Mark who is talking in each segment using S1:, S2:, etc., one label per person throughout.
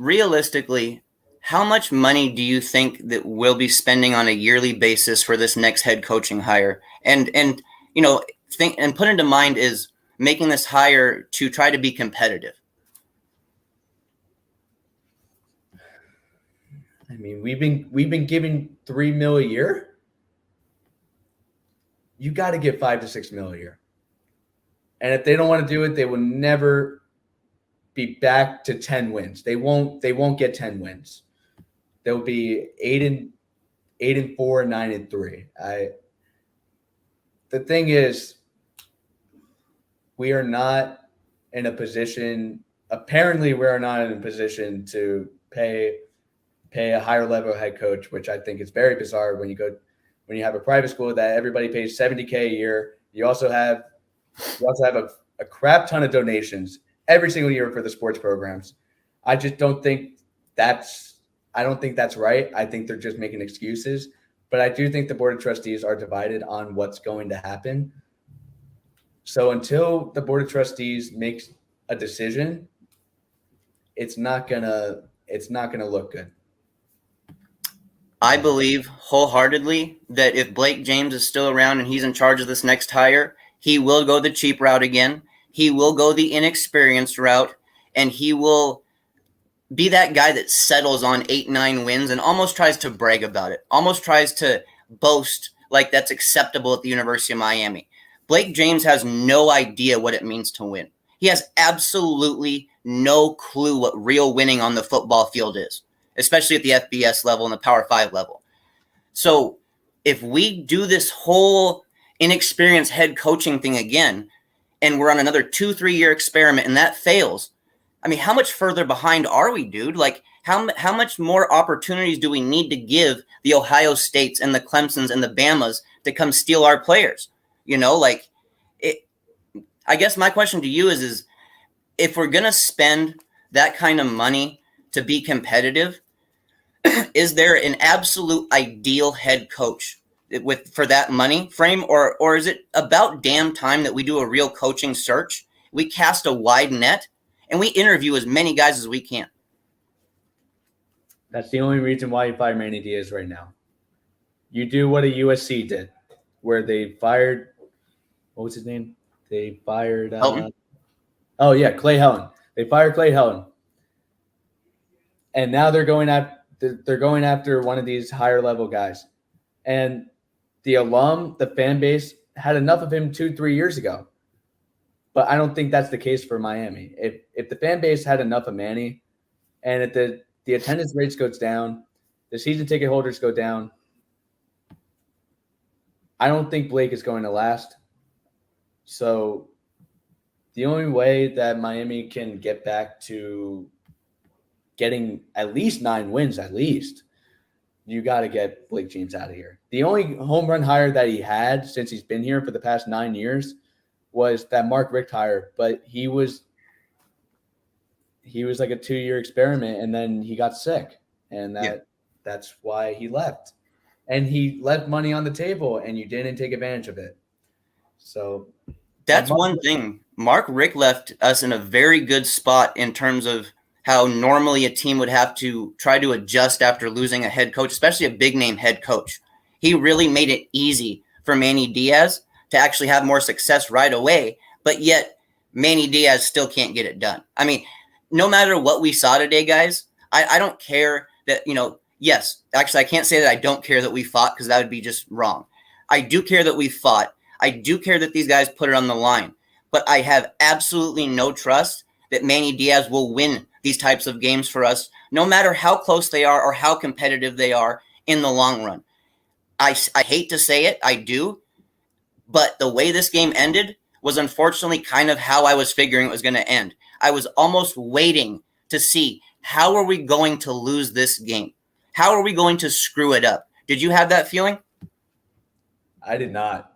S1: realistically, how much money do you think that we'll be spending on a yearly basis for this next head coaching hire? And think and put into mind is making this hire to try to be competitive.
S2: I mean, we've been giving $3 million a year. You got to get $5 to $6 million a year. And if they don't want to do it, they will never be back to 10 wins. They won't get 10 wins. They'll be 8-4, 9-3. The thing is, we are not in a position. Apparently, we are not in a position to pay a higher level head coach, which I think is very bizarre when you have a private school that everybody pays $70K a year. You also have a crap ton of donations every single year for the sports programs. I just don't think that's right. I think they're just making excuses. But I do think the board of trustees are divided on what's going to happen. So until the board of trustees makes a decision, it's not gonna look good.
S1: I believe wholeheartedly that if Blake James is still around and he's in charge of this next hire, he will go the cheap route again. He will go the inexperienced route, and he will be that guy that settles on 8-9 wins and almost tries to brag about it, almost tries to boast like that's acceptable at the University of Miami. Blake James has no idea what it means to win. He has absolutely no clue what real winning on the football field is, especially at the FBS level and the Power 5 level. So if we do this whole inexperienced head coaching thing again, and we're on another 2-3 year experiment and that fails, I mean, how much further behind are we, dude? Like, how much more opportunities do we need to give the Ohio States and the Clemsons and the Bamas to come steal our players? I guess my question to you is if we're going to spend that kind of money to be competitive, is there an absolute ideal head coach for that money frame, or is it about damn time that we do a real coaching search? We cast a wide net and we interview as many guys as we can.
S2: That's the only reason why you fire Manny Diaz right now. You do what a USC did, where they fired, what was his name? They fired
S1: Helton.
S2: Clay Helton. They fired Clay Helton. And now they're going after one of these higher level guys. And the fan base had enough of him 2-3 years ago. But I don't think that's the case for Miami. If the fan base had enough of Manny, and if the attendance rates goes down, the season ticket holders go down, I don't think Blake is going to last. So the only way that Miami can get back to getting at least 9 wins, you got to get Blake James out of here. The only home run hire that he had since he's been here for the past 9 years was that Mark Richt hire, but he was like a 2-year experiment, and then he got sick, and that's why he left. And he left money on the table, and you didn't take advantage of it. So
S1: that's one thing. Mark Richt left us in a very good spot in terms of how normally a team would have to try to adjust after losing a head coach, especially a big-name head coach. He really made it easy for Manny Diaz to actually have more success right away, but yet Manny Diaz still can't get it done. I mean, no matter what we saw today, guys, I don't care that, yes, actually, I can't say that I don't care that we fought because that would be just wrong. I do care that we fought. I do care that these guys put it on the line, but I have absolutely no trust that Manny Diaz will win these types of games for us, no matter how close they are or how competitive they are in the long run. I hate to say it, I do, but the way this game ended was unfortunately kind of how I was figuring it was going to end. I was almost waiting to see how are we going to lose this game? How are we going to screw it up? Did you have that feeling?
S2: I did not.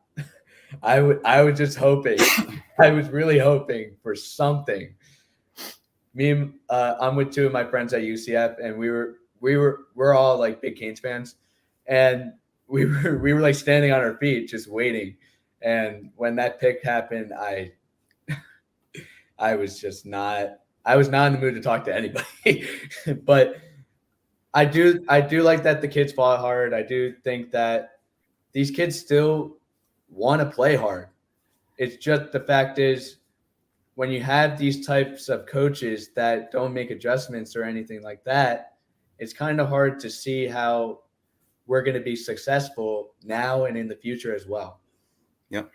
S2: I was just hoping. I was really hoping for something. I'm with 2 of my friends at UCF, and we're all like big Canes fans, and we were like standing on our feet just waiting. And when that pick happened, I was just not I was not in the mood to talk to anybody. But I do like that the kids fought hard. I do think that these kids still want to play hard. It's just the fact is when you have these types of coaches that don't make adjustments or anything like that, it's kind of hard to see how we're going to be successful now and in the future as well.
S1: Yep.